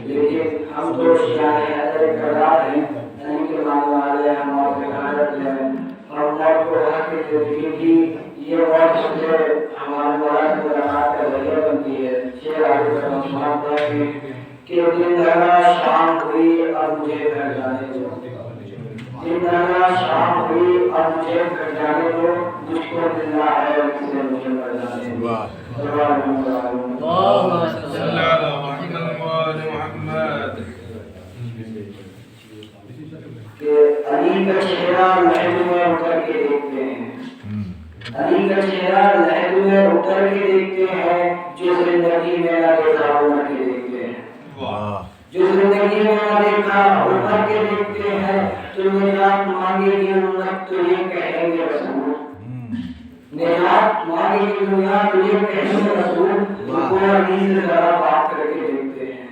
لیکن ہم تو کردار ہیں نہیں کہ ماننے والے ہیں موت کے حالت ہے اور موت کو حق کیونکہ یہ موت سے ہمارے مولا کی ملاقات کا ذریعہ بنتی ہے. شیر آگے کا مسلمان ہے کہ دن دھڑا شام ہوئی اور مجھے گھر جانے دو. دن دھڑا شام ہوئی اور مجھے گھر جانے دو. مجھ کو زندہ ہے اس لیے مجھے گھر جانے دو. کہ علی کا چہرہ لہدو میں اتر کے دیکھتے ہیں. علی کا چہرہ لہدو میں اتر کے دیکھتے ہیں. جو زندگی میں نہ دیکھا اتر کے دیکھتے ہیں. جو زندگی میں نہ دیکھا اتر کے دیکھتے ہیں. تو نجات مانگے گی امت تو یہ کہیں گے رسول. نجات مانگے گی دنیا تو یہ کہیں گے رسول. رکوع عزیز ذرا بات کر کے دیکھتے ہیں.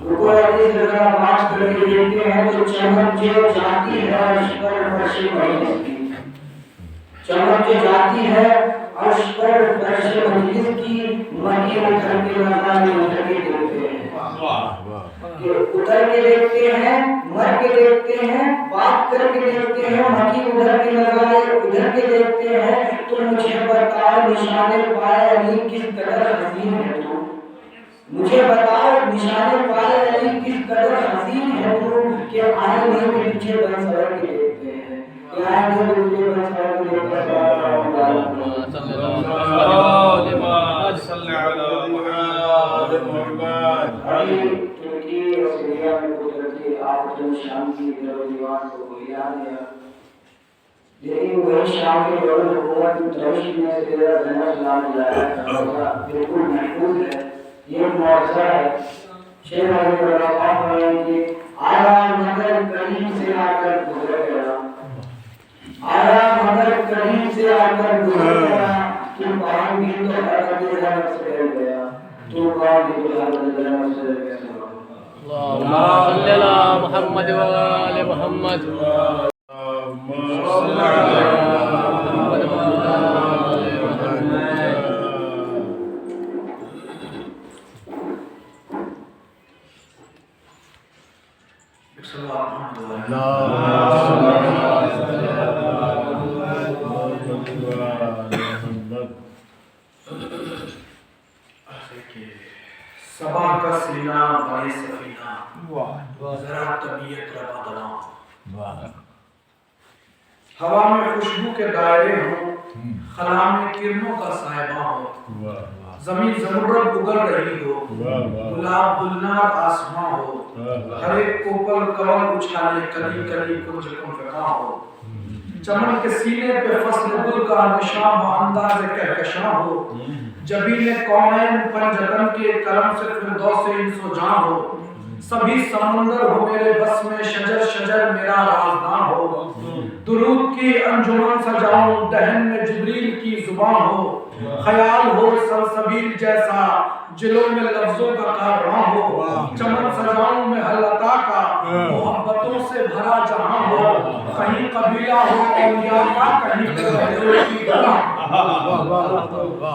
رکوع عزیز ذرا بات کر کے دیکھتے ہیں تو چمک جو جاتی ہے عرش پر فرش مجلس کی. چمک جو جاتی ہے عرش پر فرش مجلس کی. مکی اتر کے نظارے اتر کے دیکھتے ہیں. اتر کے دیکھتے ہیں مر کے دیکھتے ہیں بات کر کے دیکھتے ہیں. مکی ادھر کے نظارے ادھر کے دیکھتے ہیں. تو مجھے بتاؤ نشانے پائے علی کس قدر حسین ہے تو. مجھے بتاؤ نشانے پائے علی کس قدر حسین ہے تو. کہ آئینے میں تجھے بن سور کے دیکھتے ہیں. کہ آئینے میں تجھے بن سور کے دیکھتے ہیں. صلی اللہ علیہ وسلم. ترکی اور سیریا میں قدرتی آفت شام کی در و دیوان کو گریا دیا. لیکن وہی شام کے دور حکومت دمشق میں سیدہ زینب سلام اللہ بالکل محفوظ ہے. یہ معجزہ ہے. شیخ علی رضا فرمائیں کہ آیا مگر قریب سے آ کر گزر گیا. آیا مگر قریب سے آ کر گزر گیا. تو کہاں بھی تو حضرت زینب سے ڈر گیا. تو کہاں بھی تو حضرت زینب سے ڈر گیا. اللهم صل على محمد وآل محمد. صل على محمد وآل صبا کا سینہ بڑے سفینہ ذرا طبیعت روا دواں. ہوا میں خوشبو کے دائرے ہوں. خلا میں کرنوں کا صاحبہ ہو. زمین زمرد اگل رہی ہو. گلاب گلنار آسماں ہو. ہر ایک کوپل کول اچھالے کلی کلی کنج کنفقاں ہو. چمن کے سینے پہ فصل گل کا نشاں بانداز کہکشاں ہو. جبین کونین پنجتن کے کرم سے فردوس انس و جاں ہو. سبھی سمندر ہو میرے بس میں شجر شجر میرا رازداں ہو. درود کی انجمن سجاؤں دہن میں جبریل کی زبان ہو. خیال ہو سلسبیل جیسا جلوں میں لفظوں کا کارواں ہو. چمن سجاؤں میں حل عطا کا محبتوں سے بھرا جہاں ہو. کہیں قبیلہ ہو اولیاء کا کہیں بہلول کی دکا.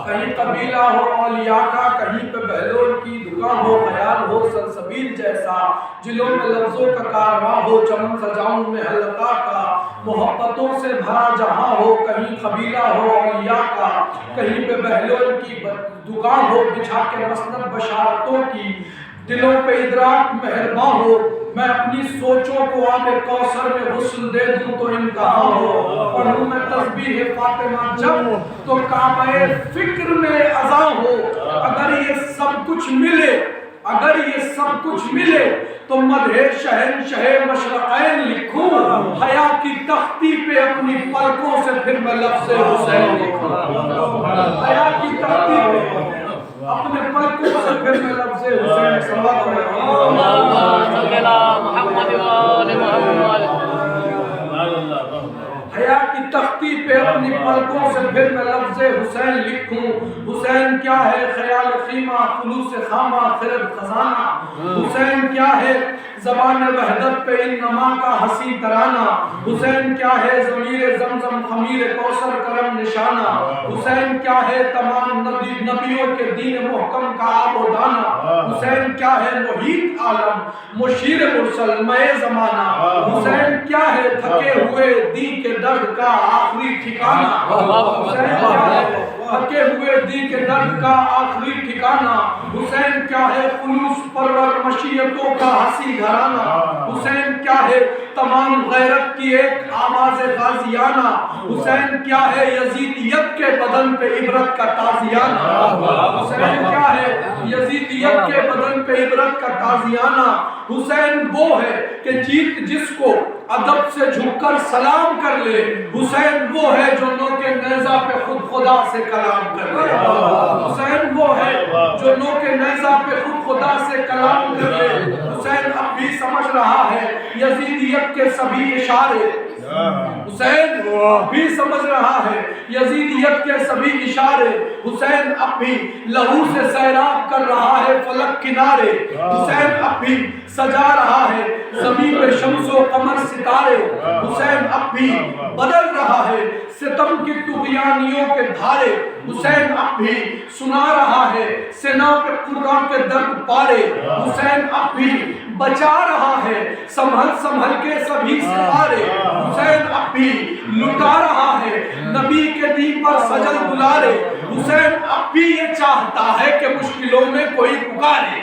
کہیں قبیلہ ہو اولیاء کا کہیں پہ بہلول کی دکا ہو. خیال ہو سلسبیل جیسا جلوں میں لفظوں کا کارواں ہو. چمن سجاؤں میں حل عطا کا محبتوں سے بھرا جہاں ہو. کہیں قبیلہ ہو اولیاء کا کہیں پہ بہلول کی دکان ہو. بچھا کے مسند بشارتوں کی دلوں پہ ادراک مہرباں ہو. میں اپنی سوچوں کو آب کوثر میں غسل دے دوں تو انتہا ہو. پڑھوں میں تسبیح فاطمہ جب تو کعبہ فکر میں اذاں ہو. اگر یہ سب کچھ ملے اگر یہ سب کچھ ملے تو مدح شہنشہ مشرقین لکھوں. حیا کی تختی پہ اپنی پلکوں سے پھر میں لفظ حسین لکھوں. حیا کی تختی پہ اپنے پلکوں سے پھر میں لفظ حسین. صلی اللہ علیہ وسلم. حیا کی تختی پہ اپنی پلکوں سے پھر میں لفظ حسین لکھوں. حسین کیا ہے خیال خیمہ خلوص خامہ خرد خزانہ. حسین کیا ہے زبان وحدت پہ انما کا حسین ترانہ. حسین کیا ہے ضمیر زمزم خمیر کوثر کرم نشانہ. حسین کیا ہے تمام نبیوں کے دین محکم کا آب و دانہ. حسین کیا ہے محیط عالم مشیر مرسل مئے زمانہ. حسین کیا ہے تھکے ہوئے دی کے درد کا آخری ٹھکانہ. حسین کیا ہے تھکے ہوئے دی کے درد کا آخری ٹھکانہ. حسین کیا ہے خلوص پرور مشیتوں کا ہنسی گھرانہ. حسین کیا ہے تمام غیرت کی ایک آواز غازیانہ. حسین کیا ہے یزیدیت کے بدن پہ عبرت کا تازیانہ. حسین کیا ہے یزیدیت کے بدن پہ عبرت کا تازیانہ. حسین وہ ہے کہ جیت جس کو ادب سے جھک کر سلام کر لے. حسین وہ ہے جو نوک نیزہ پہ خود خدا سے کلام کر لے. حسین وہ ہے جو نوک نیزہ پہ خود خدا سے کلام کر لے. حسین اب بھی سمجھ رہا ہے یزیدیت کے سبھی اشارے. حسین بھی سمجھ رہا ہے یزیدیت کے سبھی اشارے. حسین اب بھی لہو سے سیراب کر رہا ہے فلک کنارے. حسین اب بھی سجا رہا ہے زمین پہ شمس و قمر ستارے. حسین اب بھی بدل رہا ہے ستم کی طغیانیوں کے دھارے. حسین اب بھی سنا رہا ہے سنا پہ قرآن کے درد پارے. حسین اب بھی بچا رہا ہے سنبھل سنبھل کے سبھی ستارے. حسین اب بھی لٹا رہا ہے نبی کے دین پر سجل دلارے. حسین اب بھی یہ چاہتا ہے کہ مشکلوں میں کوئی پکارے.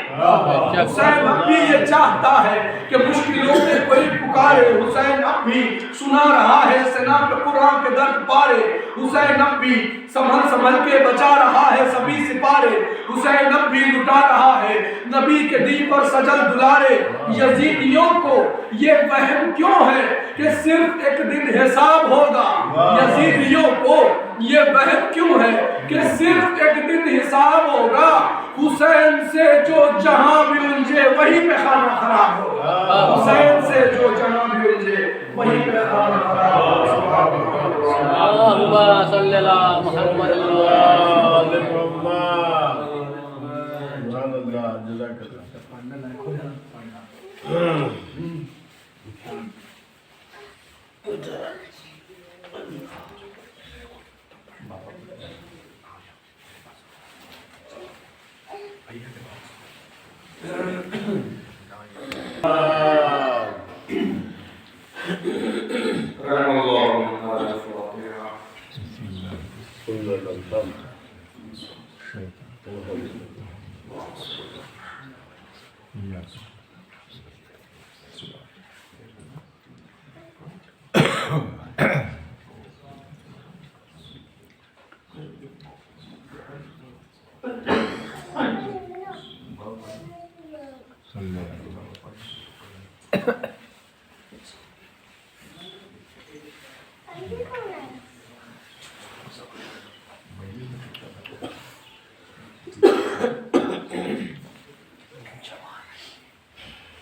حسین اب بھی یہ چاہتا ہے کہ مشکلوں میں کوئی پکارے. حسین اب بھی سنا رہا ہے سنا پہ قرآن کے درد پارے. حسین اب بھی سنبھل سنبھل کے بچا رہا ہے سبھی سپارے. حسین اب بھی لٹا رہا ہے نبی کے دین پر سجل دلارے. یزیدیوں کو یہ وہم کیوں ہے کہ صرف ایک دن حساب ہوگا. یزیدیوں کو یہ وہم کیوں ہے کہ صرف ایک دن حساب ہوگا. حسین سے جو جہاں بھی الجھے وہی پہ خانہ خراب ہوگا. حسین سے جو جہاں بھی الجھے وہی پہ خانہ خراب ہوگا. اللہم صلی اللہ محمد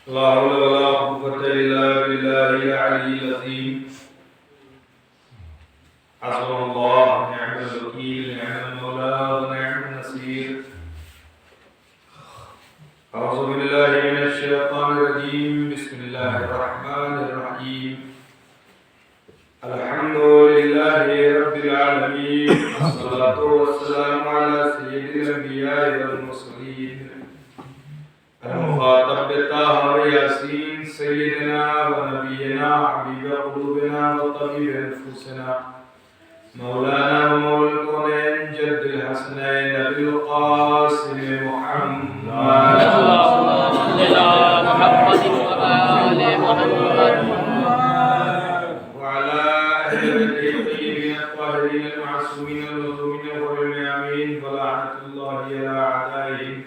لا حول ولا قوة إلا بالله العلي العظيم. حسبنا الله ونعم الوكيل نعم المولى ونعم النصير. أعوذ بالله من الشيطان الرجيم. بسم الله الرحمن الرحيم. الحمد لله رب العالمين. الصلاة والسلام على سيد الأنبياء والمرسلين المخاطب بالطه وياسين سيدنا ونبينا حبيب قلوبنا وطبيب نفوسنا مولانا ومولى الكونين جد الحسنين أبي القاسم محمد اللهم صل على محمد وآل محمد وعلى أهل بيته الطيبين الطاهرين المعصومين المظلومين والميامين فلعنة الله على أعدائهم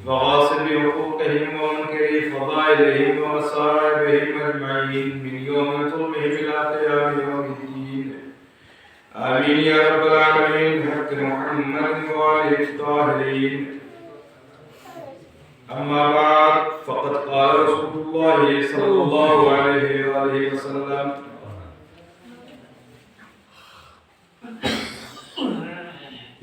وغاصب حقوقهم ومنكر فضائلهم ومصائبهم أجمعين من يوم طلبهم إلى قيام يوم الدين. آمين يا رب العالمين بحق محمد وآله الطاهرين. أما بعد فقد قال رسول الله صلى الله عليه وآله وسلم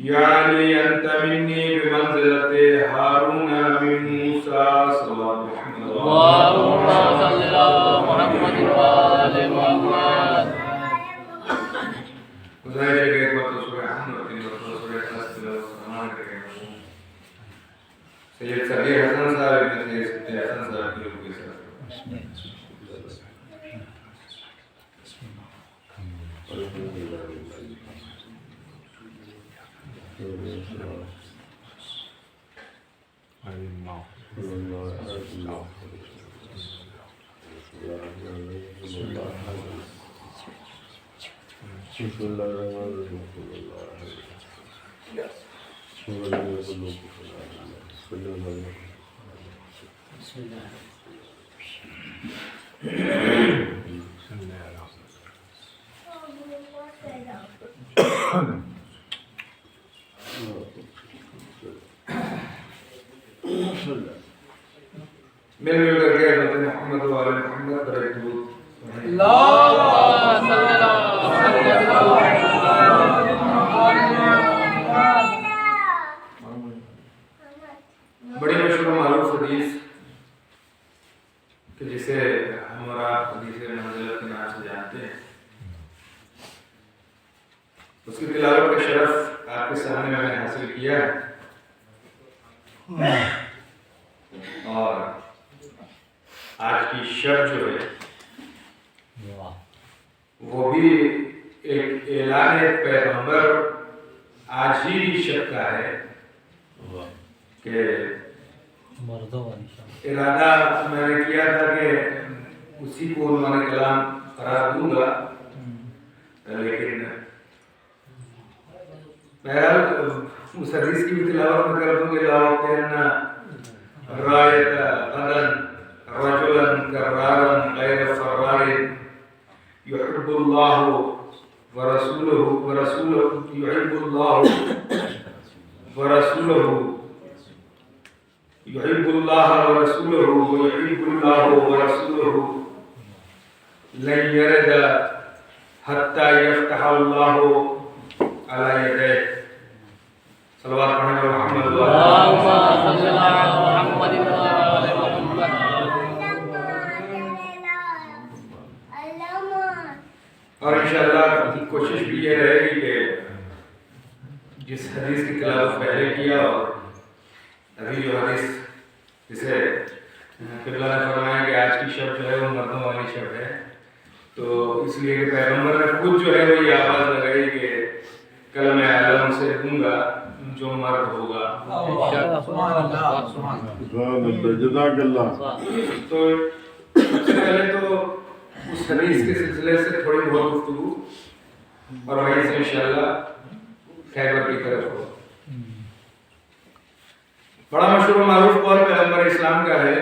یا علی انت منی بمنزلت ہارون من موسیٰ صلوات محمد اللهم صل على محمد وآل محمد. گزارش ہے کہ ایک وقت سورہ حمد اور تین وقت سورہ اخلاص تلاوت فرمان کریں گے. سید صغیر حسن صاحب ابن سید سید حسن صاحب کی روح کے ساتھ مل مل کر کے حضرت محمد و آل محمد پر ایک درود اللهم صل على محمد. بڑی مشہور و معروف حدیث کہ جسے ہم اور آپ حدیث منزلت کے نام سے جانتے ہیں، اس کی تلاوت کا شرف آپ کے سامنے میں نے حاصل کیا ہے. اور آج کی شب جو ہے وہ بھی ایک اعلان پیغمبر آج ہی کی شب کا ہے کہ ارادہ میں نے کیا تھا کہ اسی کو عنوان کلام قرار دوں گا، لیکن بہرحال اس حدیث کی بھی تلاوت میں کر دوں گا. لاؤتین رایت غدن رجلا کرارا غیر فرار يحب الله ورسوله يحب الله ورسوله ويحب الله ورسوله لن يرد حتى يفتح الله على يديه. صلوات محمد اللهم صل على محمد وآل محمد. اور انشاءاللہ کوشش بھی یہ رہے گی کہ جس حدیث کی تلاوت پہلے کیا اور ابھی جو حدیث جسے قبلہ نے فرمایا کہ آج کی شب جو ہے وہ مردوں والی شب ہے، تو اس لیے کہ پیغمبر نے خود جو ہے وہ یہ آواز لگائی کہ کل میں عالم سے دوں گا جو مرد ہوگا. جزاک اللہ. تو سب سے پہلے تو اس حدیث کے سلسلے سے تھوڑی بہت گفتگو اور وہیں سے انشاءاللہ خیبر کی طرف ہو. بڑا مشہور و معروف قول پیغمبر اسلام کا ہے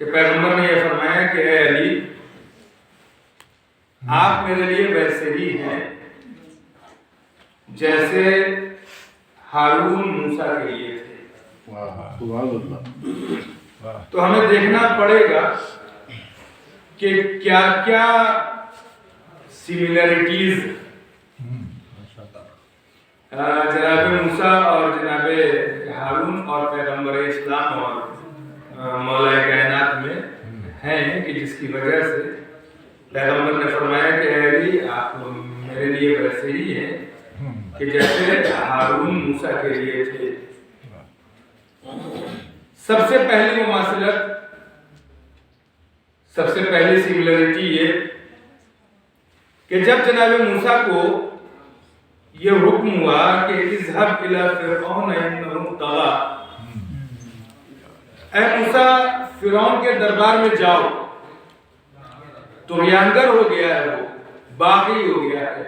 کہ پیغمبر نے یہ فرمایا کہ اے علی، آپ میرے لیے ویسے ہی ہیں جیسے ہارون موسیٰ کے لیے تھے. سبحان اللہ. تو ہمیں دیکھنا پڑے گا کہ کیا کیا سملیرٹیز جناب موسیٰ اور جناب ہارون اور پیغمبر اسلام اور مولا کائنات میں ہیں کہ جس کی وجہ سے پیغمبر نے فرمایا کہ اے علی، آپ میرے لیے ویسے ہی ہیں کہ جیسے ہارون موسیٰ کے لیے تھے. سب سے پہلی مماثلت، سب سے پہلی سملیرٹی یہ کہ جب جناب موسیٰ کو یہ حکم ہوا کہ اذهب الى فرعون انه طغى، اے موسیٰ فرعون کے دربار میں جاؤ، طغیانگر ہو گیا ہے، وہ باغی ہو گیا ہے.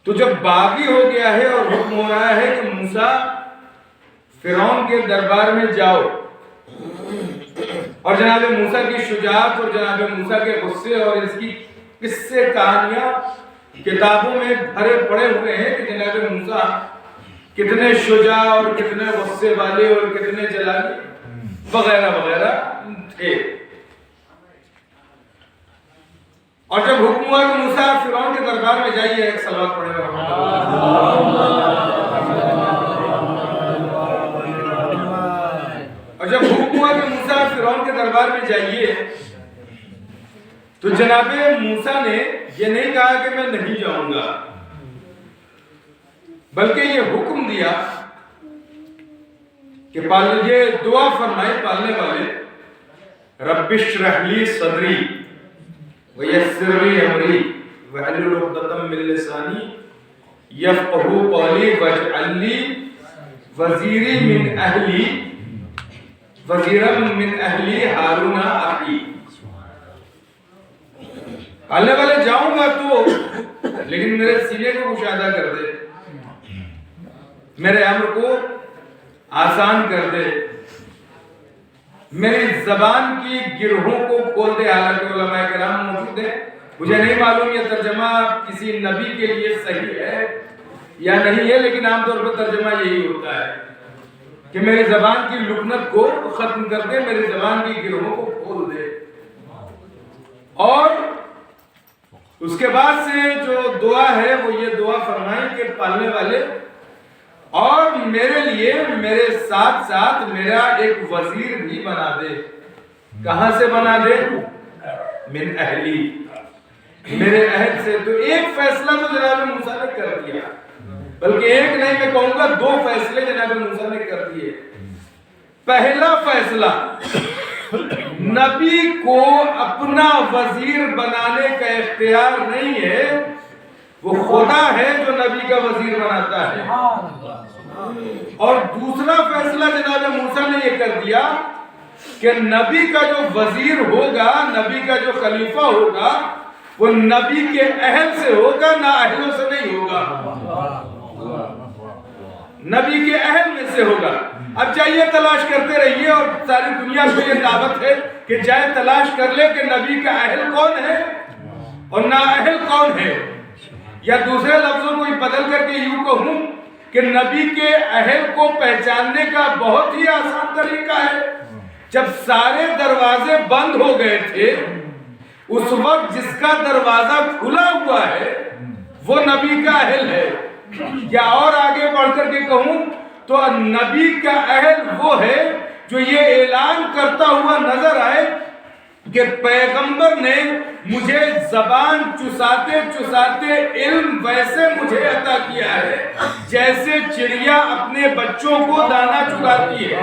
تو جب باغی ہو گیا ہے اور حکم ہو رہا ہے کہ موسیٰ فرعون کے دربار میں جاؤ، اور جناب موسیٰ کی شجاعت اور جناب موسیٰ کے غصے اور اس کی قصے کہانیاں کتابوں میں بھرے پڑے ہوئے ہیں کہ جناب موسیٰ کتنے شجاع اور کتنے غصے والے اور کتنے جلالی وغیرہ وغیرہ تھے. اور جب حکم ہوا کہ موسیٰ فرعون کے دربار میں جائیے، ایک صلوات پڑھے گا اور جب حکم ہوا کہ موسیٰ فرعون کے دربار میں جائیے، تو جناب موسیٰ نے یہ نہیں کہا کہ میں نہیں جاؤں گا، بلکہ یہ حکم دیا کہ یہ دعا فرمائے پالنے والے، رب اشرح لی صدری ویسر لی امری واحلل عقدۃ من لسانی یفقهوا قولی واجعل لی وزیرا من اہلی ہارون اخی۔ پالنے والے جاؤں گا تو لیکن میرے سینے کو کشادہ کر دے، میرے امر کو آسان کر دے، میری زبان کی گرہوں کو کھول دے۔ حالانکہ علماء کرام موجود ہیں، مجھے نہیں معلوم یہ ترجمہ کسی نبی کے لیے صحیح ہے یا نہیں ہے، لیکن عام طور پر ترجمہ یہی ہوتا ہے کہ میری زبان کی لکنت کو ختم کر دے، میری زبان کی گرہوں کو کھول دے۔ اور اس کے بعد سے جو دعا ہے وہ یہ دعا فرمائیں کہ پالنے والے اور میرے لیے میرے ساتھ ساتھ میرا ایک وزیر بھی بنا دے۔ کہاں سے بنا دے؟ من اہلی، میرے اہل سے۔ تو ایک فیصلہ تو جناب موسیٰ نے کر دیا، بلکہ ایک نہیں میں کہوں گا 2 فیصلے جناب موسیٰ نے کر دیے۔ پہلا فیصلہ، نبی کو اپنا وزیر بنانے کا اختیار نہیں ہے، وہ خدا ہے جو نبی کا وزیر بناتا ہے۔ اور دوسرا فیصلہ جناب موسیٰ نے یہ کر دیا کہ نبی کا جو وزیر ہوگا، نبی کا جو خلیفہ ہوگا، وہ نبی کے اہل سے ہوگا، نہ اہلوں سے نہیں ہوگا، نبی کے اہل میں سے ہوگا۔ اب جائیے تلاش کرتے رہیے، اور ساری دنیا کو یہ دعوت ہے کہ جائے تلاش کر لے کہ نبی کا اہل کون ہے اور نااہل کون ہے، یا دوسرے لفظوں کو بدل کر کے یوں کہوں کہ نبی کے اہل کو پہچاننے کا بہت ہی آسان طریقہ ہے۔ جب سارے دروازے بند ہو گئے تھے، اس وقت جس کا دروازہ کھلا ہوا ہے وہ نبی کا اہل ہے، یا اور آگے بڑھ کر کے کہوں تو نبی کا اہل وہ ہے جو یہ اعلان کرتا ہوا نظر آئے کہ پیغمبر نے مجھے زبان چساتے چساتے علم ویسے مجھے عطا کیا ہے جیسے چڑیا اپنے بچوں کو دانا چگاتی ہے۔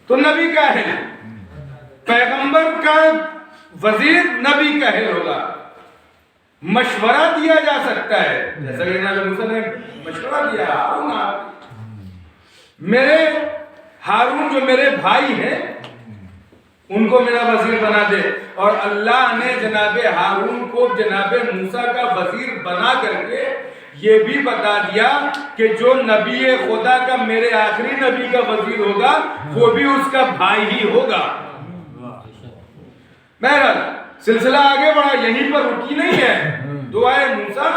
تو نبی کا اہل، پیغمبر کا وزیر نبی کا اہل ہوگا۔ مشورہ دیا جا سکتا ہے، جیسا کہ جناب موسیٰ نے مشورہ دیا، میرے ہارون جو میرے بھائی ہیں ان کو میرا وزیر بنا دے۔ اور اللہ نے جناب ہارون کو جناب موسیٰ کا وزیر بنا کر کے یہ بھی بتا دیا کہ جو نبی خدا کا میرے آخری نبی کا وزیر ہوگا وہ بھی اس کا بھائی ہی ہوگا۔ بہرحال سلسلہ آگے بڑھا، یہیں پر رکی نہیں ہے دعائے موسیٰ،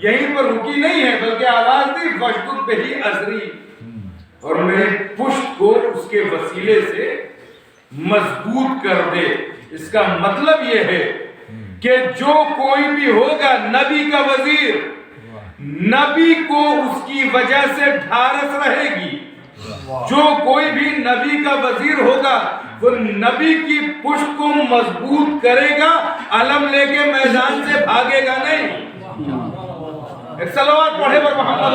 یہیں پر رکی نہیں ہے، بلکہ آواز دی فشدد بہی ازری، اور میری پشت کو اس کے وسیلے سے مضبوط کر دے۔ اس کا مطلب یہ ہے کہ جو کوئی بھی ہوگا نبی کا وزیر، نبی کو اس کی وجہ سے ڈھارس رہے گی۔ جو کوئی بھی نبی کا وزیر ہوگا وہ نبی کی پشت کو مضبوط کرے گا، علم لے کے میدان سے بھاگے گا نہیں۔ ایک صلوات پڑھے پر محمد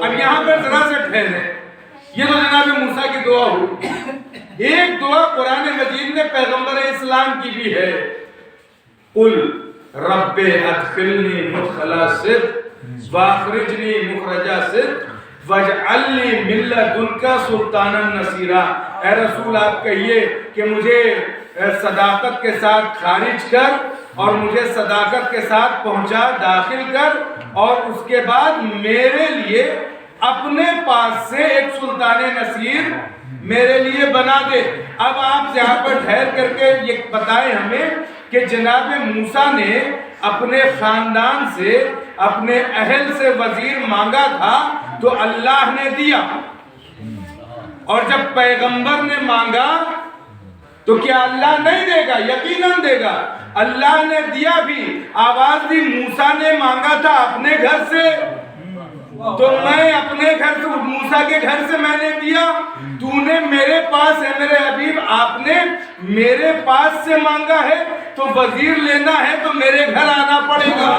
اب یہاں پر ذرا سے ٹھہرے، یہ تو جناب موسیٰ کی دعا ہو۔ ایک دعا قرآن مجید میں پیغمبر اسلام کی بھی ہے، قل رب ادخلنی مدخل صدق واخرجنی مخرج صدق واجعلنی من لدنک سلطانا نصیرا۔ اے رسول آپ کہیے کہ مجھے صداقت کے ساتھ خارج کر اور مجھے صداقت کے ساتھ پہنچا داخل کر، اور اس کے بعد میرے لیے اپنے پاس سے ایک سلطان نصیر میرے لیے بنا دے۔ اب آپ یہاں پر ٹھہر کر کے یہ بتائیں ہمیں کہ جناب موسیٰ نے اپنے خاندان سے، اپنے اہل سے وزیر مانگا تھا تو اللہ نے دیا، اور جب پیغمبر نے مانگا تو کیا اللہ نہیں دے گا؟ یقیناً دے گا. اللہ نے دیا بھی. آواز دی موسیٰ نے مانگا تھا اپنے گھر سے تو میں اپنے گھر سے, موسیٰ کے گھر سے میں نے دیا. تو نے میرے پاس ہے میرے حبیب, آپ نے میرے پاس سے مانگا ہے تو وزیر لینا ہے تو میرے گھر آنا پڑے گا.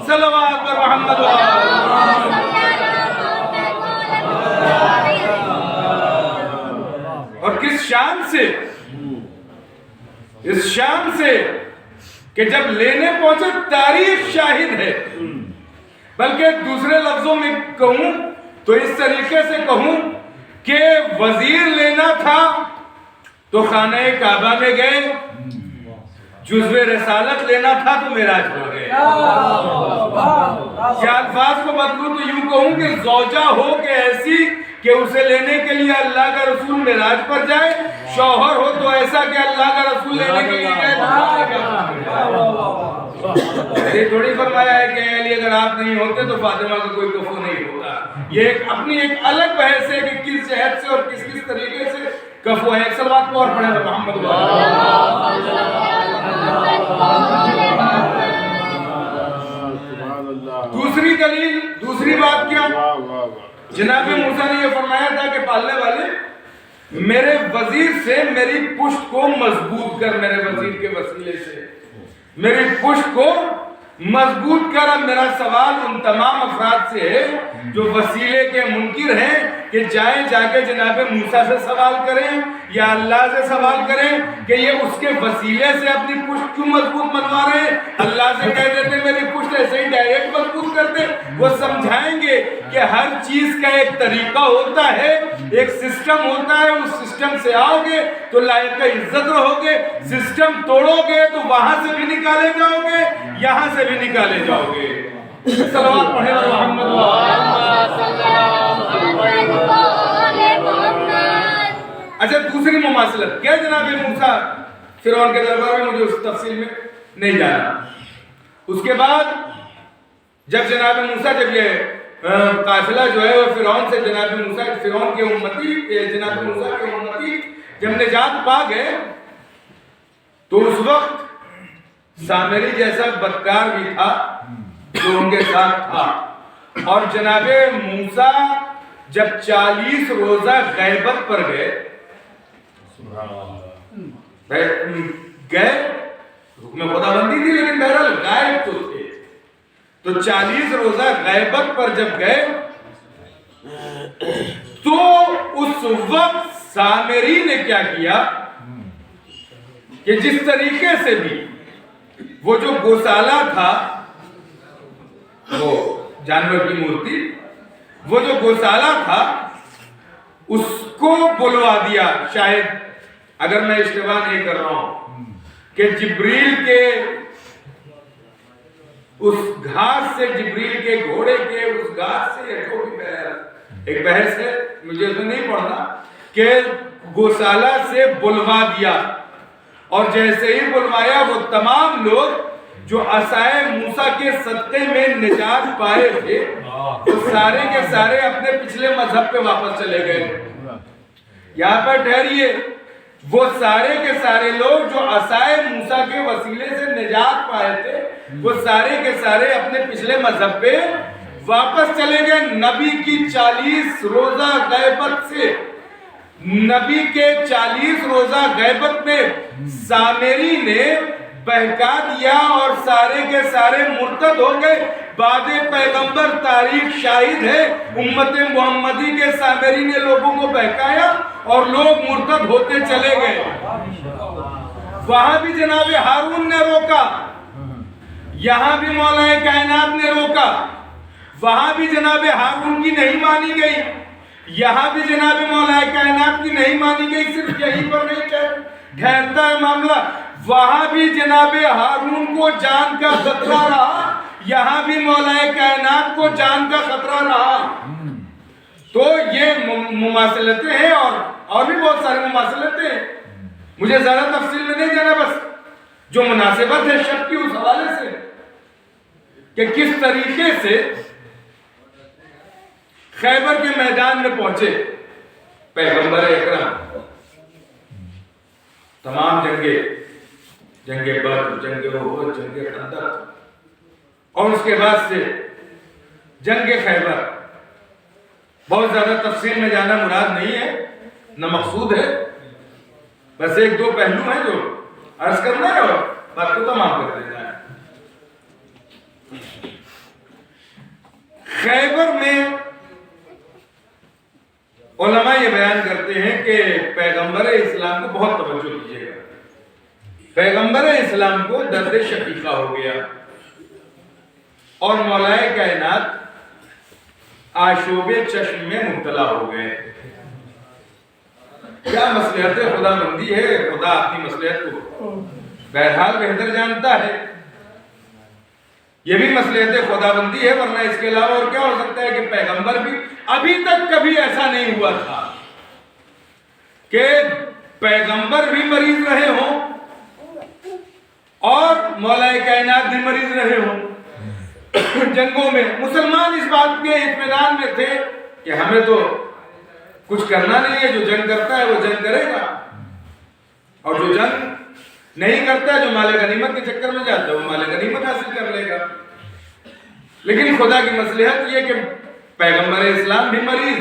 صلوات پر محمد اور کس شان سے, اس شان سے کہ جب لینے پہنچے تاریخ شاہد ہے. بلکہ دوسرے لفظوں میں کہوں تو اس طریقے سے کہوں کہ وزیر لینا تھا تو خانہ کعبہ میں گئے, جزو رسالت لینا تھا تو معراج ہو گئے. کیا الفاظ کو بدلوں تو یوں کہوں کہ زوجہ ہو کہ ایسی کہ اسے لینے کے لیے اللہ کا رسول معراج پر جائے, شوہر ہو تو ایسا کہ اللہ کا رسول لینے کے لیے جائے. یہ تھوڑی فرمایا ہے کہ اے علی اگر آپ نہیں ہوتے تو فاطمہ کا کوئی کفو نہیں ہوتا. یہ ایک اپنی ایک الگ بحث ہے کہ کس جہت سے اور کس کس طریقے سے کفو ہے. ایک سلوات کو اور پڑھیں محمد. دوسری دلیل, دوسری بات کیا, جناب موسیٰ نے یہ فرمایا تھا کہ پالنے والے میرے وزیر سے میری پشت کو مضبوط کر, میرے وزیر کے وسیلے سے میری پشت کو مضبوط کر. اب میرا سوال ان تمام افراد سے ہے جو وسیلے کے منکر ہیں کہ جائیں جا کے جناب موسیٰ سے سوال کریں یا اللہ سے سوال کریں کہ یہ اس کے وسیلے سے اپنی پشت کیوں مضبوط بنوا رہے ہیں. اللہ سے کہہ دیتے میری پشت ایسے ہی ڈائریکٹ مضبوط کرتے. وہ سمجھائیں گے کہ ہر چیز کا ایک طریقہ ہوتا ہے, ایک سسٹم ہوتا ہے, اس سسٹم سے آؤ گے تو لائق عزت رہو گے, سسٹم توڑو گے تو وہاں سے بھی نکالے جاؤ گے, یہاں سے بھی نکالے جاؤ گے. صلوات پڑھیں محمد. اچھا دوسری مماثلت کیا جناب موسیٰ فرعون کے دربار میں, مجھے اس تفصیل میں نہیں جانا. اس کے بعد جب جناب موسیٰ, جب یہ قافلہ جو ہے وہ فرعون سے جناب موسیٰ, فرعون کے امتی جناب موسیٰ کے امتی جب نجات پا گئے تو اس وقت سامری جیسا بدکار بھی تھا جو ان کے ساتھ تھا. اور جناب موسیٰ جب 40 روزہ غیبت پر گئے حکم خداوندی تھی لیکن بہرحال غائب تو تھے, تو 40 روزہ غیبت پر جب گئے تو اس وقت سامری نے کیا کیا کہ جس طریقے سے بھی وہ جو گوسالہ تھا, وہ جانور کی مورتی, وہ جو گوسالہ تھا اس کو بلوا دیا. شاید اگر میں اشتباہ نہیں کر رہا ہوں کہ جبریل کے اس گھاس سے, جبریل کے گھوڑے کے اس گھاس سے, ایک بحث ہے مجھے اس میں نہیں پڑھنا, کہ گوسالہ سے بلوا دیا. اور جیسے ہی بلوایا وہ تمام لوگ جو عصائے موسیٰ کے صدقے میں نجات پائے تھے وہ سارے کے سارے اپنے پچھلے مذہب پہ واپس چلے گئے. یہاں پر ٹھہریے, وہ سارے کے سارے لوگ جو عصائے موسیٰ کے وسیلے سے نجات پائے تھے وہ سارے کے سارے اپنے پچھلے مذہب پہ واپس چلے گئے. نبی کی 40 روزہ غیبت سے, نبی کے 40 روزہ غیبت میں سامری نے بہکا دیا اور سارے کے سارے مرتد ہو گئے. بعد پیغمبر تاریخ شاہد ہے, امت محمدی کے سامری نے لوگوں کو بہکایا اور لوگ مرتد ہوتے چلے گئے. وہاں بھی جناب ہارون نے روکا, یہاں بھی مولا کائنات نے روکا. وہاں بھی جناب ہارون کی نہیں مانی گئی, یہاں بھی جناب مولا کائنات کی نہیں مانی گئی. صرف یہیں پر نہیں ٹھہرتا ہے معاملہ, وہاں بھی جناب ہارون کو جان کا خطرہ رہا, یہاں بھی مولا کائنات کو جان کا خطرہ رہا. تو یہ مماثلتیں ہیں اور بھی بہت سارے مماثلتیں ہیں. مجھے زیادہ تفصیل میں نہیں جانا, بس جو مناسبت ہے شب کی اس حوالے سے کہ کس طریقے سے خیبر کے میدان میں پہنچے پیغمبر اکرم، تمام جنگیں، جنگ بدر، جنگ احد، جنگ خندق، اور اس کے بعد سے جنگ خیبر. بہت زیادہ تفصیل میں جانا مراد نہیں ہے، نہ مقصود ہے، بس ایک دو پہلو ہیں جو عرض کرنا ہے اور بات کو تمام کر دینا ہے. خیبر میں علماء یہ بیان کرتے ہیں کہ پیغمبر اسلام کو بہت توجہ کیجیے گا. پیغمبر اسلام کو درد شقیقہ ہو گیا اور مولائے کائنات آشوب چشم میں مبتلا ہو گئے. کیا مصلحت خدا بندی ہے، خدا اپنی مصلحت کو بہرحال بہتر جانتا ہے. یہ بھی مصلحت خدا بندی ہے، ورنہ اس کے علاوہ اور کیا ہو سکتا ہے کہ پیغمبر بھی ابھی تک کبھی ایسا نہیں ہوا تھا کہ پیغمبر بھی مریض رہے ہوں اور مولائے کائنات بھی مریض رہے ہوں. جنگوں میں مسلمان اس بات کے اطمینان میں تھے کہ ہمیں تو کچھ کرنا نہیں ہے، جو جنگ کرتا ہے وہ جنگ کرے گا، اور جو جنگ نہیں کرتا ہے، جو مال غنیمت کے چکر میں جاتا ہے، وہ مال غنیمت حاصل کر لے گا. لیکن خدا کی مصلحت یہ کہ پیغمبر اسلام بھی مریض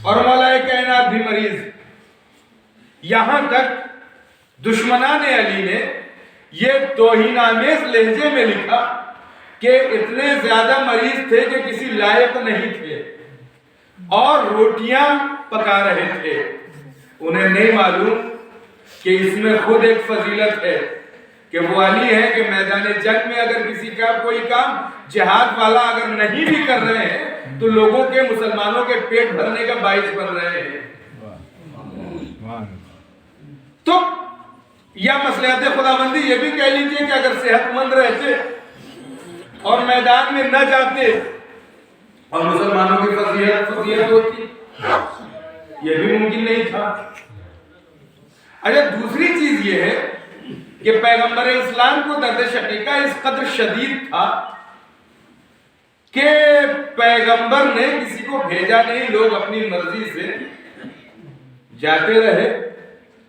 اور مولائے کائنات بھی مریض. یہاں تک دشمنان علی نے یہ توہین آمیز لہجے میں لکھا کہ اتنے زیادہ مریض تھے کہ کسی لائق نہیں تھے اور روٹیاں پکا رہے تھے. انہیں نہیں معلوم کہ اس میں خود ایک فضیلت ہے کہ وہ علی ہے کہ میدان جنگ میں اگر کسی کا کوئی کام جہاد والا اگر نہیں بھی کر رہے ہیں تو لوگوں کے، مسلمانوں کے پیٹ بھرنے کا باعث بن رہے ہیں. تو یا مصلحت خدا بندی یہ بھی کہہ لیجئے کہ اگر صحت مند رہتے اور میدان میں نہ جاتے اور مسلمانوں کی فضیلت ہوتی، یہ بھی ممکن نہیں تھا. اچھا، دوسری چیز یہ ہے کہ پیغمبر اسلام کو درد شقیقہ اس قدر شدید تھا کہ پیغمبر نے کسی کو بھیجا نہیں، لوگ اپنی مرضی سے جاتے رہے،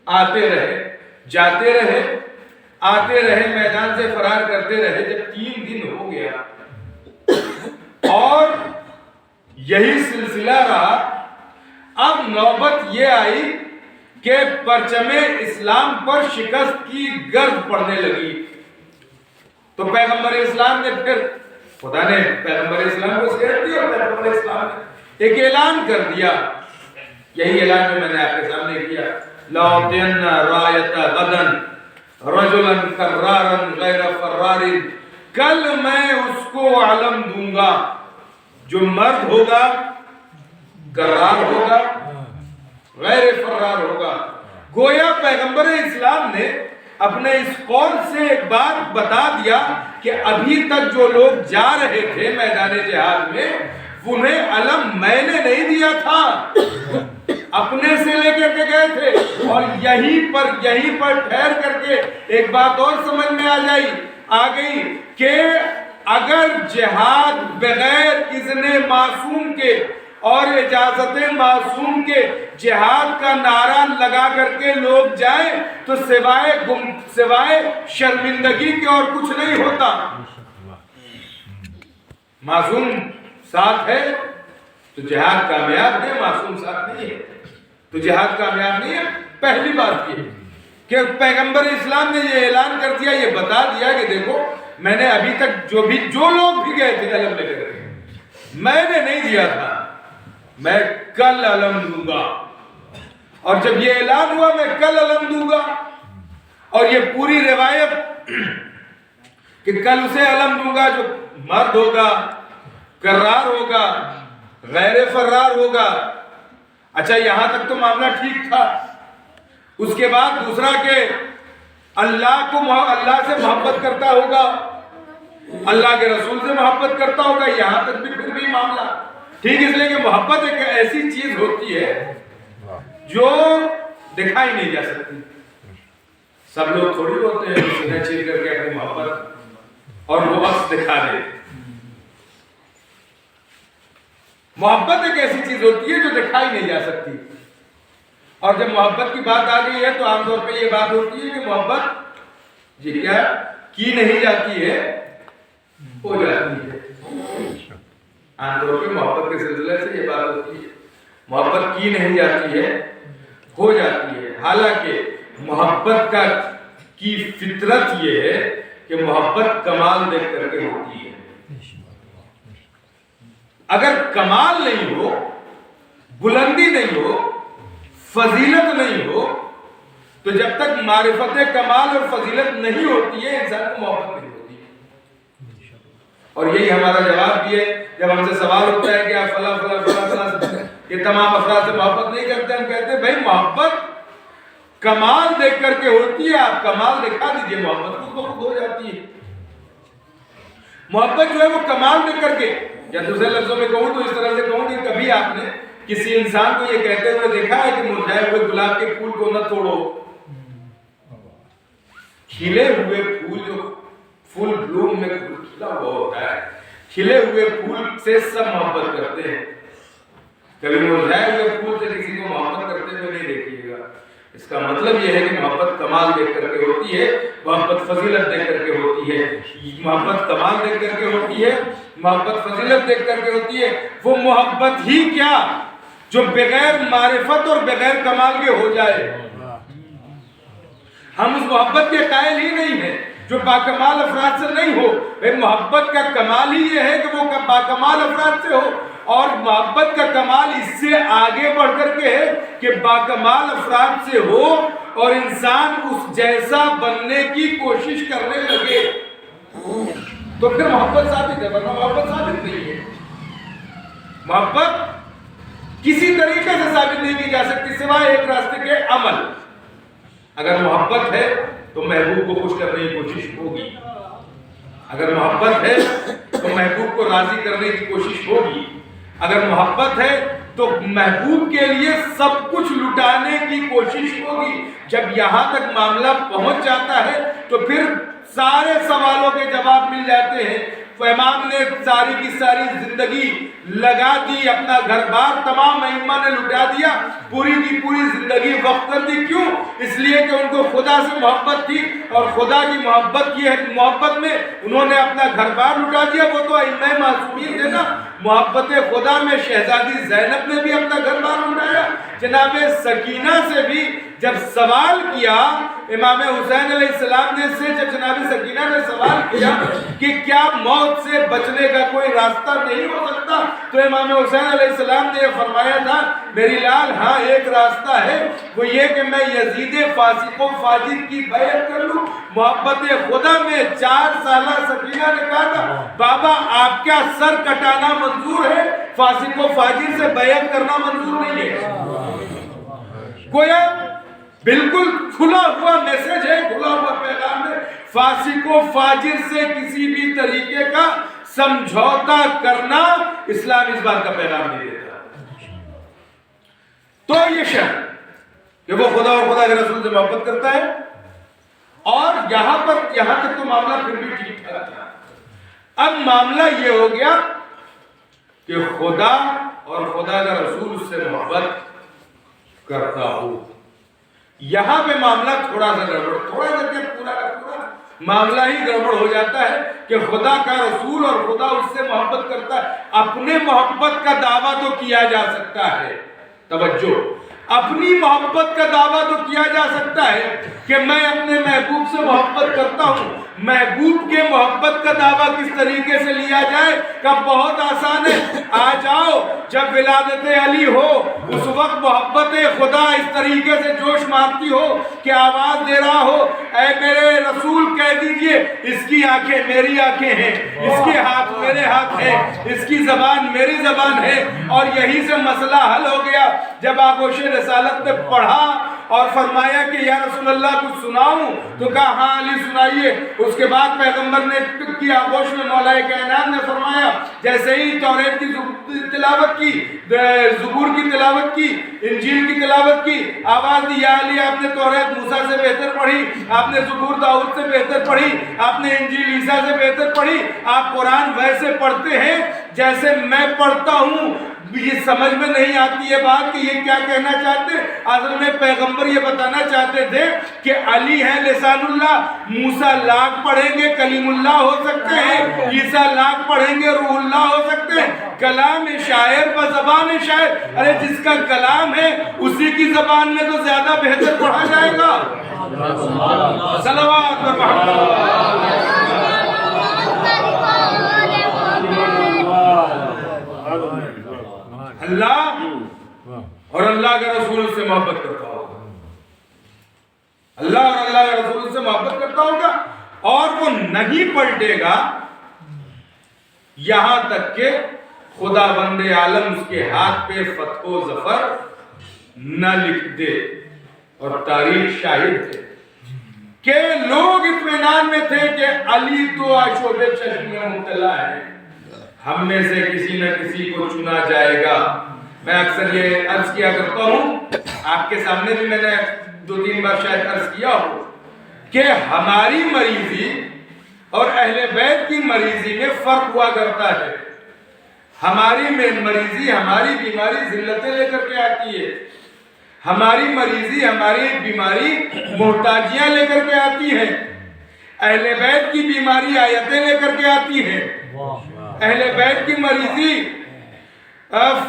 آتے رہے، جاتے رہے، آتے رہے، میدان سے فرار کرتے رہے. جب 3 دن ہو گیا اور یہی سلسلہ رہا، اب نوبت یہ آئی کہ پرچم اسلام پر شکست کی گرد پڑنے لگی. تو پیغمبر اسلام نے پھر خدا نے پیغمبر اسلام کو صحت دی اور پیغمبر اسلام نے ایک اعلان کر دیا. یہی اعلان میں نے آپ کے سامنے کیا، لَأُعْطِيَنَّ رَایَةَ غَدًا رَجُلًا كَرَّارًا غَيْرَ فَرَّارٍ. کل میں اس کو علم دوں گا جو مرد ہوگا، کرار ہوگا، غیر فرار ہوگا. گویا پیغمبر اسلام نے اپنے اس قول سے ایک بات بتا دیا کہ ابھی تک جو لوگ جا رہے تھے میدان جہاد میں، انہیں علم میں نے نہیں دیا تھا، اپنے سے لے کر کے گئے تھے. اور یہیں پر ٹھہر کر کے ایک بات اور سمجھ میں آ گئی کہ اگر جہاد بغیر اذن معصوم کے اور اجازت معصوم کے جہاد کا نعرہ لگا کر کے لوگ جائیں تو سوائے شرمندگی کے اور کچھ نہیں ہوتا. معصوم ساتھ ہے تو جہاد کامیاب ہے، معصوم ساتھ نہیں ہے تو جہاد کامیاب نہیں ہے. پہلی بات یہ کہ پیغمبر اسلام نے یہ اعلان کر دیا، یہ بتا دیا کہ دیکھو میں نے ابھی تک جو لوگ بھی گئے تھے علم لے کر کے، میں نے نہیں دیا تھا، میں کل علم دوں گا. اور جب یہ اعلان ہوا میں کل علم دوں گا، اور یہ پوری روایت کہ کل اسے علم دوں گا جو مرد ہوگا، کرار ہوگا، غیر فرار ہوگا. اچھا، یہاں تک تو معاملہ ٹھیک تھا. اس کے بعد دوسرا کہ اللہ سے محبت کرتا ہوگا، اللہ کے رسول سے محبت کرتا ہوگا. یہاں تک بھی پھر بھی معاملہ ٹھیک، اس لیے کہ محبت ایک ایسی چیز ہوتی ہے جو دکھائی نہیں جا سکتی. سب لوگ تھوڑی ہوتے ہیں سینہ چیر کر کے اپنی محبت اور وہ عکس دکھا دے. محبت ایک ایسی چیز ہوتی ہے جو دکھائی نہیں جا سکتی، اور جب محبت کی بات آ گئی ہے تو عام طور پہ یہ بات ہوتی ہے کہ محبت جی کیا کی نہیں جاتی ہے، ہو جاتی ہے۔ عام طور پہ محبت کے سلسلے سے یہ بات ہوتی ہے، محبت کی نہیں جاتی ہے، ہو جاتی ہے۔ حالانکہ محبت کی فطرت یہ ہے کہ محبت کمال دیکھ کر کے ہوتی ہے۔ اگر کمال نہیں ہو، بلندی نہیں ہو، فضیلت نہیں ہو، تو جب تک معرفت کمال اور فضیلت نہیں ہوتی ہے انسان کو محبت نہیں ہوتی۔ اور یہی ہمارا جواب بھی ہے جب ہم سے سوال ہوتا ہے کہ آپ فلاں فلاں فلاں فلاں یہ تمام افراد سے محبت نہیں کرتے، ہم کہتے ہیں بھائی محبت کمال دیکھ کر کے ہوتی ہے، آپ کمال دکھا دیجئے، محبت خود بخود ہو جاتی ہے۔ محبت جو ہے وہ کمال دیکھ کر کے، یا دوسرے لفظوں میں کہوں تو اس طرح سے کہوں کہ کبھی آپ نے کسی انسان کو یہ کہتے ہوئے دیکھا ہے کہ مرجھائے ہوئے گلاب کے پھول کو نہ توڑو؟ کھلے ہوئے پھول جو فل بلوم میں کھلا ہوا ہوتا ہے، کھلے ہوئے پھول سے سب محبت کرتے ہیں، کبھی مرجھائے ہوئے پھول سے کسی کو محبت کرتے ہوئے نہیں دیکھیے گا۔ اس کا مطلب یہ ہے کہ محبت کمال دیکھ کر کے ہوتی ہے، محبت فضیلت دیکھ کر کے ہوتی ہے۔ محبت کمال دیکھ کر کے ہوتی ہے، محبت فضیلت دیکھ کر کے ہوتی ہے۔ وہ محبت ہی کیا جو بغیر معرفت اور بغیر کمال کے ہو جائے، ہم اس محبت کے قائل ہی نہیں ہیں جو باکمال افراد سے نہیں ہو۔ محبت کا کمال ہی یہ ہے کہ وہ باکمال افراد سے ہو، اور محبت کا کمال اس سے آگے بڑھ کر کے ہے کہ باکمال افراد سے ہو اور انسان اس جیسا بننے کی کوشش کرنے لگے، تو پھر محبت ثابت ہے، ورنہ محبت ثابت نہیں ہے۔ محبت کسی طریقے سے ثابت نہیں کی جا سکتی سوائے ایک راستے کے عمل۔ اگر محبت ہے تو محبوب کو خوش کرنے کی کوشش ہوگی، اگر محبت ہے تو محبوب کو راضی کرنے کی کوشش ہوگی، اگر محبت ہے تو محبوب کے لیے سب کچھ لٹانے کی کوشش ہوگی۔ جب یہاں تک معاملہ پہنچ جاتا ہے تو پھر سارے سوالوں کے جواب مل جاتے ہیں۔ امام نے ساری کی ساری زندگی لگا دی، اپنا گھر بار تمام ائمہ نے لٹا دیا، پوری کی پوری زندگی وقف کر دی۔ کیوں؟ اس لیے کہ ان کو خدا سے محبت تھی، اور خدا کی محبت یہ ہے کہ محبت میں انہوں نے اپنا گھر بار لٹا دیا۔ وہ تو ائمہ معصومین تھے نا، محبت خدا میں شہزادی زینب نے بھی اپنا گھر بار لٹایا۔ جناب سکینہ سے بھی جب سوال کیا امام حسین علیہ السلام نے سے، جب جناب سکینہ نے سوال کیا کہ کیا موت سے بچنے کا کوئی راستہ نہیں ہو سکتا، تو امام حسین علیہ السلام نے یہ فرمایا تھا میری لال ہاں ایک راستہ ہے، وہ یہ کہ میں یزید فاسق و فاجر کی بیعت کر لوں۔ محبت خدا میں 4 سالہ سکینہ نے کہا تھا بابا آپ کیا سر کٹانا منظور ہے، فاسق و فاجر سے بیعت کرنا منظور نہیں ہے۔ گویا بالکل کھلا ہوا میسج ہے، کھلا ہوا پیغام ہے، فاسق و فاجر سے کسی بھی طریقے کا سمجھوتا کرنا اسلام اس بات کا پیغام نہیں دیتا۔ تو یہ شخص کہ وہ خدا اور خدا کے رسول سے محبت کرتا ہے، اور یہاں تک تو معاملہ پھر بھی ٹھیک ٹھاک تھا۔ اب معاملہ یہ ہو گیا کہ خدا اور خدا کا رسول اس سے محبت کرتا ہو۔ یہاں پہ معاملہ تھوڑا سا گڑبڑ، تھوڑا سا کیا پورا کا پورا معاملہ ہی گڑبڑ ہو جاتا ہے کہ خدا کا رسول اور خدا اس سے محبت کرتا ہے۔ اپنے محبت کا دعویٰ تو کیا جا سکتا ہے، توجہ، اپنی محبت کا دعویٰ تو کیا جا سکتا ہے کہ میں اپنے محبوب سے محبت کرتا ہوں۔ محبوب کے محبت کا دعویٰ کس طریقے سے لیا جائے کہ بہت آسان ہے۔ آ جاؤ جب ولادت علی ہو اس وقت محبت خدا اس طریقے سے جوش مارتی ہو کہ آواز دے رہا ہو اے میرے رسول کہہ دیجئے اس کی آنکھیں میری آنکھیں ہیں، اس کے ہاتھ میرے ہاتھ ہیں، اس کی زبان میری زبان ہے، اور یہی سے مسئلہ حل ہو گیا۔ جب آغوش رسالت نے پڑھا اور فرمایا کہ یا رسول اللہ کچھ سناؤں، تو کہا ہاں علی سنائیے۔ اس کے بعد پیغمبر نے کی آغوش میں مولا کائنات نے فرمایا، جیسے ہی توریت کی تلاوت کی، زبور کی تلاوت کی، انجیل کی تلاوت کی، آواز دی یا علی آپ نے توریت موسیٰ سے بہتر پڑھی، آپ نے زبور داؤد سے بہتر پڑھی، آپ نے انجیل عیسیٰ سے بہتر پڑھی، آپ قرآن ویسے پڑھتے ہیں جیسے میں پڑھتا ہوں یہ سمجھ میں نہیں آتی ہے بات کہ یہ کیا کہنا چاہتے ہیں. اصل میں پیغمبر یہ بتانا چاہتے تھے کہ علی ہے لسان اللہ. موسیٰ لاکھ پڑھیں گے کلیم اللہ ہو سکتے ہیں, عیسیٰ لاکھ پڑھیں گے روح اللہ ہو سکتے ہیں. کلام شاعر و زبان شاعر, ارے جس کا کلام ہے اسی کی زبان میں تو زیادہ بہتر پڑھا جائے گا. صلوات پر محمد. اللہ اور اللہ کے رسول سے محبت کرتا ہوگا, اللہ اور اللہ کے رسول سے محبت کرتا ہوگا, اور وہ نہیں پلٹے گا یہاں تک کہ خدا بند عالم اس کے ہاتھ پہ فتح و ظفر نہ لکھ دے. اور تاریخ شاہد ہے کہ لوگ اطمینان میں تھے کہ علی تو آشوب چشم میں مبتلا ہے, ہم میں سے کسی نہ کسی کو چنا جائے گا. میں اکثر یہ عرض کیا کرتا ہوں, آپ کے سامنے بھی میں نے 2-3 بار شاید عرض کیا ہو کہ ہماری مریضی اور اہل بیت کی مریضی میں فرق ہوا کرتا ہے. ہماری مریضی, ہماری بیماری ذلتیں لے کر کے آتی ہے, ہماری مریضی, ہماری بیماری محتاجیاں لے کر کے آتی ہے. اہل بیت کی بیماری آیتیں لے کر کے آتی ہے. اہل بیت کی مریضی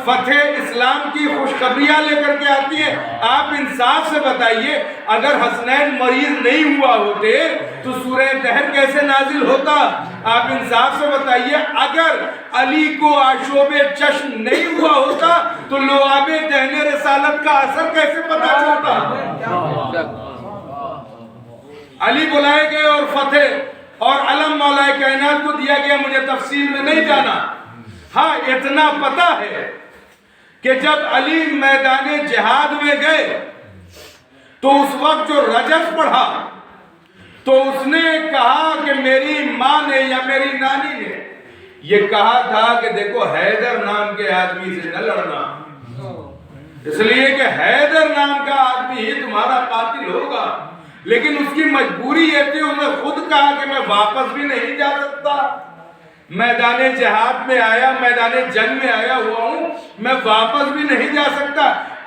فتح اسلام کی خوشخبریاں لے کر کے آتی ہے. آپ انصاف سے بتائیے, اگر حسنین مریض نہیں ہوا ہوتے تو سورہ دہر کیسے نازل ہوتا؟ آپ انصاف سے بتائیے, اگر علی کو آشوب چشم نہیں ہوا ہوتا تو لعاب دہن رسالت کا اثر کیسے پتا چلتا؟ علی بلائے گئے اور فتح اور علم مولا کائنات کو دیا گیا. مجھے تفصیل میں نہیں جانا, ہاں اتنا پتا ہے کہ جب علی میدان جہاد میں گئے تو اس وقت جو رجز پڑھا تو اس نے کہا کہ میری ماں نے یا میری نانی نے یہ کہا تھا کہ دیکھو حیدر نام کے آدمی سے نہ لڑنا, اس لیے کہ حیدر نام کا آدمی ہی تمہارا قاتل ہوگا. لیکن اس کی مجبوری یہ تھی, انہوں نے خود کہا کہ میں واپس بھی نہیں جا سکتا, میدان جہاد میں آیا, میدان جنگ میں آیا ہوا ہوں, میں واپس بھی نہیں جا سکتا.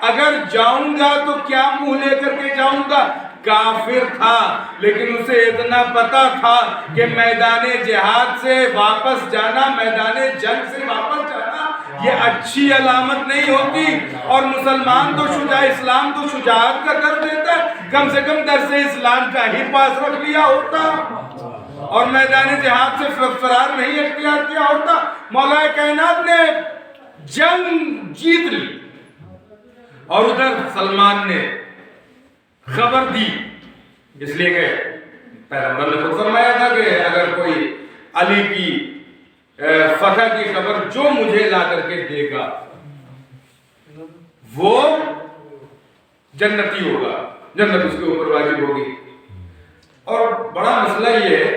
اگر جاؤں گا تو کیا منہ لے کر کے جاؤں گا؟ کافر تھا لیکن اسے اتنا پتا تھا کہ میدان جہاد سے واپس جانا, میدان جنگ سے واپس جانا یہ اچھی علامت نہیں ہوتی. اور مسلمان تو اسلام تو شجاعت کا درس دیتا ہے, کم سے کم درس اسلام کا ہی پاس رکھ لیا ہوتا اور میدان جہاد سے فرار نہیں اختیار کیا ہوتا. مولا کائنات نے جنگ جیت لی اور ادھر سلمان نے خبر دی, اس لیے کہ پیغمبر نے خود فرمایا تھا کہ اگر کوئی علی کی فتح کی خبر جو مجھے لا کر کے دے گا وہ جنتی ہوگا, جنت اس کے اوپر واجب ہوگی. اور بڑا مسئلہ یہ ہے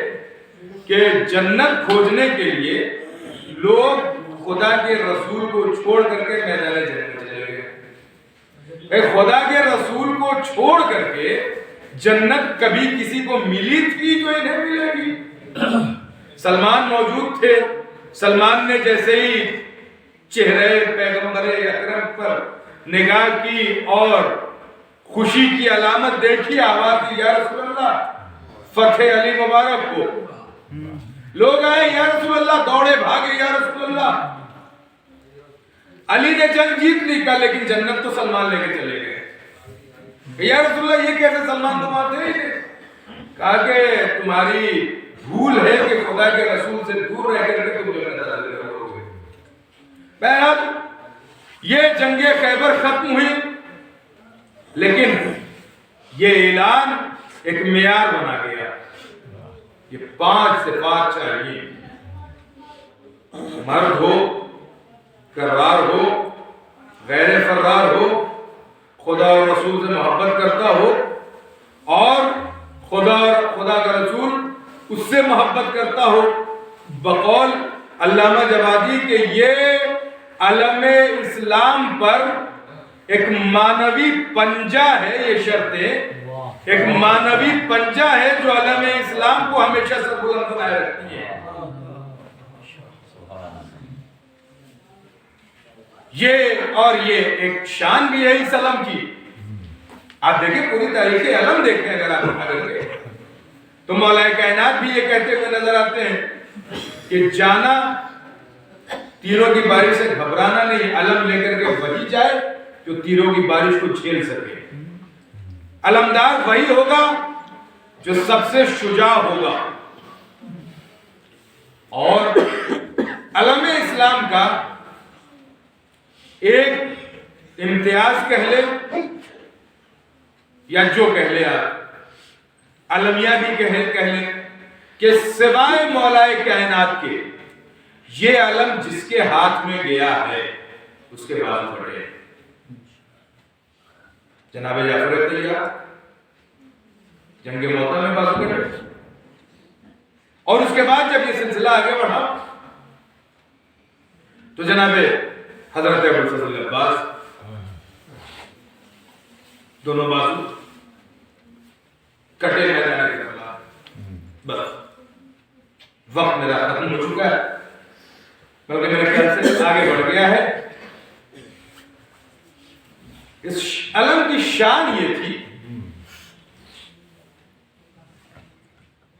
کہ جنت کھوجنے کے لیے لوگ خدا کے رسول کو چھوڑ کر کے میدان جنت چلے گئے. خدا کے رسول کو چھوڑ کر کے جنت کبھی کسی کو ملی تھی جو انہیں ملے گی؟ سلمان موجود تھے, سلمان نے جیسے ہی چہرے پیغمبر اکرم پر نگاہ کی اور خوشی کی علامت دیکھی, آواز دی یا رسول اللہ فتح علی مبارک کو. لوگ آئے یا رسول اللہ, دوڑے بھاگے یا رسول اللہ. علی نے جنگ جیت لی کا, لیکن جنت تو سلمان لے کے چلے گئے. یا رسول اللہ یہ کیسے سلمان تم آتے ہیں؟ کہا کہ تمہاری بھول ہے کہ خدا کے رسول سے دور رہ کر کے تم جنت حاصل کرو گے. بہرحال یہ جنگ خیبر ختم ہوئی, لیکن یہ اعلان ایک معیار بنا گیا. یہ 5 صفات چاہیے, مرد ہو, کرار ہو, غیر فرار ہو, خدا اور رسول سے محبت کرتا ہو اور خدا کا رسول اس سے محبت کرتا ہو. بقول علامہ جوادی کہ یہ علم اسلام پر ایک معنوی پنجہ ہے, یہ شرطیں ایک معنوی پنجہ ہے جو علم اسلام کو ہمیشہ سر بلند بنائے رکھتی ہے. یہ اور یہ ایک شان بھی ہے اس علم کی. آپ دیکھیں پوری تاریخ علم دیکھیں اگر آپ اٹھا کے تو مولا کائنات بھی یہ کہتے ہوئے نظر آتے ہیں کہ جانا تیروں کی بارش سے گھبرانا نہیں، علم لے کر کے وہی جائے جو تیروں کی بارش کو جھیل سکے. علمدار وہی ہوگا جو سب سے شجاع ہوگا. اور علم اسلام کا ایک امتیاز کہہ لے یا جو کہہ لے آپ علمیہ بھی کہہ لیں کہ سوائے مولا کائنات کے یہ علم جس کے ہاتھ میں گیا ہے اس کے بازو پھٹے. جناب جعفر طیار جنگ موتا میں بازو پھٹے. اور اس کے بعد جب یہ سلسلہ آگے بڑھا تو جناب حضرت ابوالفضل عباس دونوں بازو کٹے میدان کربلا. بس وقت میرا ختم ہو چکا ہے، بلکہ میرے خیال سے آگے بڑھ گیا ہے. اس علم کی شان یہ تھی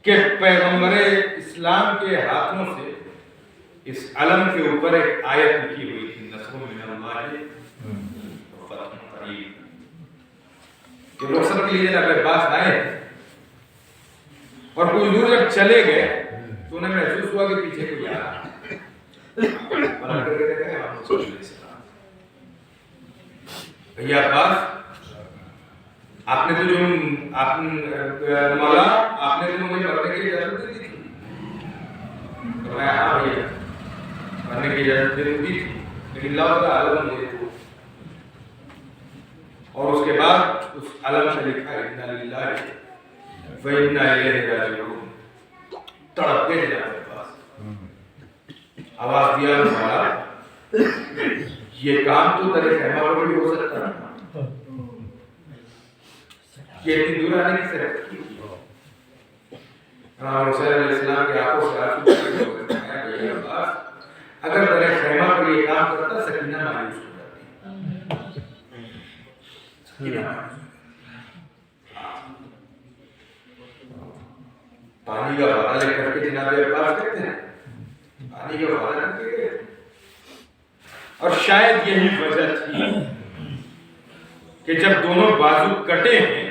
کہ پیغمبر اسلام کے ہاتھوں سے اس علم کے اوپر ایک آیت لکھی ہوئی تھی، نصر من اللہ فتح قریب. کہ رخصت کے لیے جناب عباس آئے اور کچھ دور جب چلے گئے تو انہیں محسوس ہوا کہ پیچھے کوئی آ رہا ہے. بھیا عباس آپ نے تو جو مولا آپ نے تو مجھے مرنے کی اجازت دی تھی. ہاں بھیا مرنے کی اجازت دی تھی لیکن اللہ تعالیٰ مجھے تو. اور اس کے بعد اس علم سے لکھا ہے انا للہ و انا الیہ راجعون. تڑپ کے جناب عباس آواز دیا مولا یہ کام تو تیرے خیمہ پر بھی ہو سکتا ہے، یہ اتنی دور آنے کی صرف کی. امام حسین علیہ السلام کے آنکھوں سے آنسو نکلے. اگر تیرے خیمہ پر یہ کام کرتا سکینہ مایوس ہو جاتی. پانی کا وعدہ لے کر کے جناب عباس کہتے ہیں پانی کا وعدہ کر کے گئے. اور شاید یہی وجہ تھی کہ جب دونوں بازو کٹے ہیں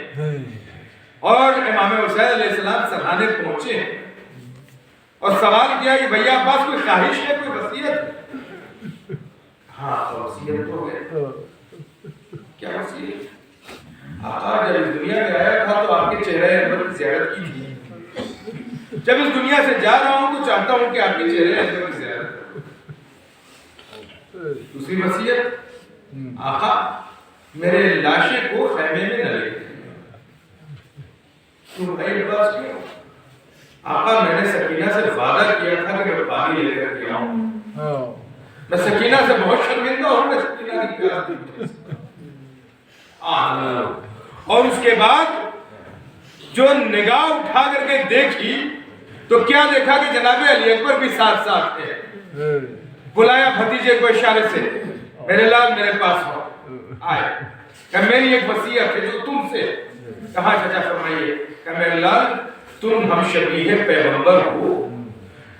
اور امام حسین علیہ السلام سرحانے پہنچے اور سوال کیا کہ بھیا عباس کوئی خواہش ہے، کوئی وصیت؟ ہاں وصیت تو ہے. کیا وصیت؟ آقا جب اس دنیا میں آیا تھا تو آپ کے چہرے انور کی زیارت کی تھی. جب اس دنیا سے جا رہا ہوں تو چاہتا ہوں کہ آپ کے چہرے انور کی زیارت کروں. دوسری وصیت آقا میرے لاشے کو خیمے میں نہ لے گئے. تو بھائی عباس کیوں؟ آقا میں نے سکینہ سے وعدہ کیا تھا کہ میں پانی لے کر کے آؤں. میں سکینہ سے بہت شرمندہ ہوں، میں سکینہ کی پیاس نہیں. اور اس کے بعد جو نگاہ اٹھا کر کے دیکھی تو کیا دیکھا کہ جناب علی اکبر بھی ساتھ ساتھ تھے. بلایا بھتیجے کو اشارے سے میرے لال میرے پاس ہو آئے. کہ میری ایک وصیت ہے جو تم سے. کہا چچا فرمائیے. کہ میرے لال تم ہم شبیہ پیغمبر ہو،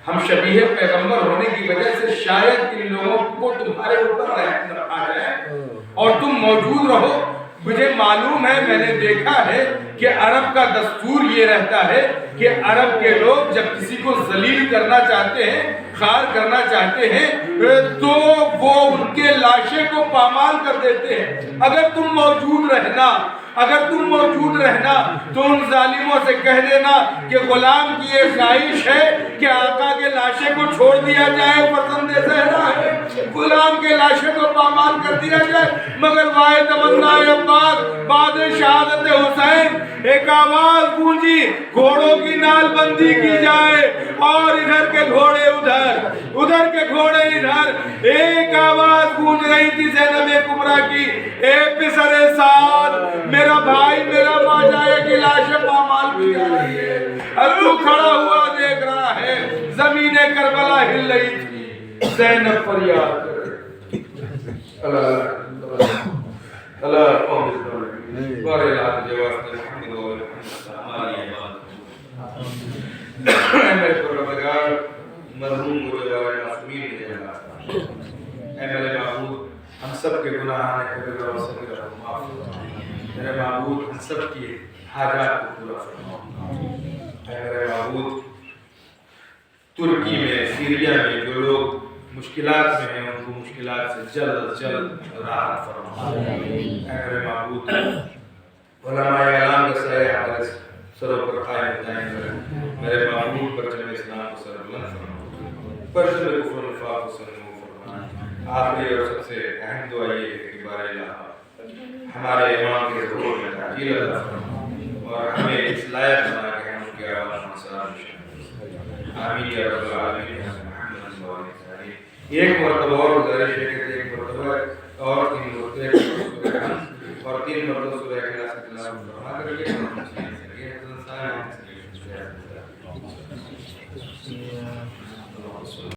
ہم شبیہ پیغمبر ہونے کی وجہ سے شاید ان لوگوں کو تمہارے اوپر رحمت آ جائے اور تم موجود رہو. مجھے معلوم ہے، میں نے دیکھا ہے کہ عرب کا دستور یہ رہتا ہے کہ عرب کے لوگ جب کسی کو ذلیل کرنا چاہتے ہیں، خار کرنا چاہتے ہیں تو وہ ان کے لاشے کو پامال کر دیتے ہیں. اگر تم موجود رہنا تو ان ظالموں سے کہہ دینا کہ غلام کی یہ خواہش ہے کہ آقا کے لاشے کو چھوڑ دیا جائے، فرزند زہرا ہے، غلام کے لاشے کو پامال کر دیا جائے. مگر واحد تمنا عباس بعد شہادت حسین ایک آواز گونجی گھوڑوں کی نال بندی کی جائے اور ادھر کے گھوڑے ادھر کے گھوڑے ادھر. ایک آواز گونج رہی تھی زینب کبریٰ کی، اے پسر سعد میرا بھائی میرا باجائے کی لاش پامال کی جا رہی ہے. اب تو کھڑا ہوا دیکھ رہا ہے. زمین کربلا ہل رہی تھی. زینب فریاد کر رہی میرے پروردگار مرحوم گزرگار معصومین کے جنات اے میرے معبود ہم سب کے گناہ کبیرہ و صغیرہ کو معاف فرما میرے معبود ہم سب کی حاجات کو پورا فرما اے میرے معبود ترکی میں سیریا میں جو لوگ مشکلات میں ہیں ان کو مشکلات سے جلد از جلد راحت فرما اے میرے معبود علماء اعلام کا سایہ ہمارے سروں پر قائم دائم کرے میرے معبود پرچم اسلام کو سر بلند فرما پرچم کفر و نفاق کو سر نور فرما آخری اور سب سے اہم دعا یہ ہے کہ بار الہ ہمارے امام کے ظہور میں تعجیل عطا فرما اور ہمیں اس لائق بنا کہ ہم کی آواز میں سلام آمین یا رب العالمین محمد صلی اللہ علیہ وسلم ایک مرتبہ اور گزارش ہے کہ ایک مرتبہ اور تین مرتبہ سورہ اخلاص کی تلاوت فرما کر کے ہم یہ انسان